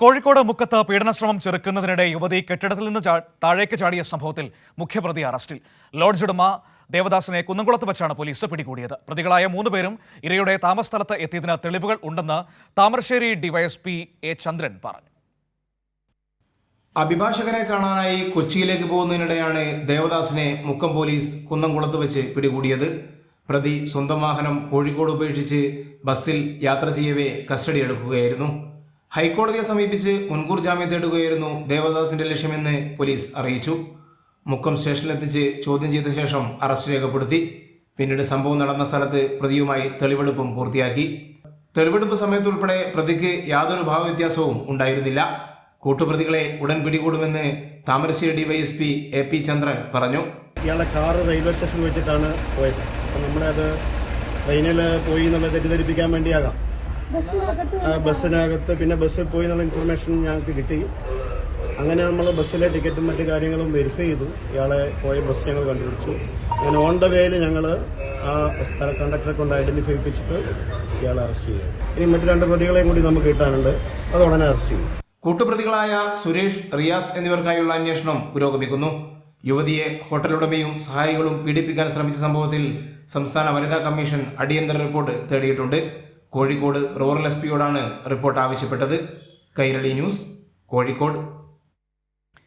കോഴിക്കോട് മുക്കത്ത് പീഡനശ്രമം ചെറുക്കുന്നതിനിടെ യുവതി കെട്ടിടത്തിൽ നിന്ന് താഴേക്ക് ചാടിയ സംഭവത്തിൽ മുഖ്യപ്രതി അറസ്റ്റിൽ. ലോഡ്ജ് ഉടമ ദേവദാസിനെ കുന്നംകുളത്ത് വെച്ചാണ് പോലീസ് പിടികൂടിയത്. പ്രതികളായ 3 പേരും ഇരയുടെ താമസസ്ഥലത്ത് എത്തിയതിന് തെളിവുകൾ ഉണ്ടെന്ന് താമരശ്ശേരി ഡിവൈഎസ്പി എ ചന്ദ്രൻ പറഞ്ഞു. അഭിഭാഷകനെ കാണാനായി കൊച്ചിയിലേക്ക് പോകുന്നതിനിടെയാണ് ദേവദാസിനെ മുക്കം പോലീസ് കുന്നംകുളത്ത് വെച്ച് പിടികൂടിയത്. പ്രതി സ്വന്തം വാഹനം കോഴിക്കോട് ഉപേക്ഷിച്ച് ബസ്സിൽ യാത്ര ചെയ്യവേ കസ്റ്റഡി എടുക്കുകയായിരുന്നു. ഹൈക്കോടതിയെ സമീപിച്ച് മുൻകൂർ ജാമ്യം തേടുകയായിരുന്നു ദേവദാസിന്റെ ലക്ഷ്യമെന്ന് പോലീസ് അറിയിച്ചു. മുക്കം സ്റ്റേഷനിലെത്തിച്ച് ചോദ്യം ചെയ്ത ശേഷം അറസ്റ്റ് രേഖപ്പെടുത്തി. പിന്നീട് സംഭവം നടന്ന സ്ഥലത്ത് പ്രതിയുമായി തെളിവെടുപ്പും പൂർത്തിയാക്കി. തെളിവെടുപ്പ് സമയത്തുൾപ്പെടെ പ്രതിക്ക് യാതൊരു ഭാവവ്യത്യാസവും ഉണ്ടായിരുന്നില്ല. കൂട്ടുപ്രതികളെ ഉടൻ പിടികൂടുമെന്ന് താമരശ്ശേരി ഡിവൈഎസ്പി എ പി ചന്ദ്രൻ പറഞ്ഞു. ഇയാളെ കാറ് റെയിൽവേ സ്റ്റേഷനിൽ വെച്ചിട്ടാണ് പോയത്. അപ്പം നമ്മളത് ട്രെയിനിൽ പോയി എന്നുള്ളത് തെറ്റിദ്ധരിപ്പിക്കാൻ വേണ്ടിയാകാം. ബസ്സിനകത്ത് പിന്നെ ബസ്സിൽ പോയി എന്നുള്ള ഇൻഫർമേഷൻ ഞങ്ങൾക്ക് കിട്ടി. അങ്ങനെ നമ്മൾ ബസ്സിലെ ടിക്കറ്റും മറ്റു കാര്യങ്ങളും വെരിഫൈ ചെയ്തു. ഇയാളെ പോയ ബസ് ഞങ്ങൾ കണ്ടുപിടിച്ചു. അങ്ങനെ ഓൺ ദ വേയിൽ ഞങ്ങൾ ആ സ്ഥല കണ്ടക്ടറെ കൊണ്ട് ഐഡന്റിഫൈ ചെയ്യിപ്പിച്ചിട്ട് ഇയാളെ അറസ്റ്റ് ചെയ്തു. ഇനി മറ്റു 2 പ്രതികളെയും കൂടി നമുക്ക് കിട്ടാനുണ്ട്. അത് ഉടനെ അറസ്റ്റ് ചെയ്യും. കൂട്ടുപ്രതികളായ സുരേഷ്, റിയാസ് എന്നിവർക്കായുള്ള അന്വേഷണം പുരോഗമിക്കുന്നു. യുവതിയെ ഹോട്ടൽ ഉടമയും സഹായികളും പീഡിപ്പിക്കാൻ ശ്രമിച്ച സംഭവത്തിൽ സംസ്ഥാന വനിതാ കമ്മീഷൻ അടിയന്തര റിപ്പോർട്ട് തേടിയിട്ടുണ്ട്. കോഴിക്കോട് റൂറൽ എസ് പിയോടാണ് റിപ്പോർട്ട് ആവശ്യപ്പെട്ടത്. കൈരളി ന്യൂസ്, കോഴിക്കോട്.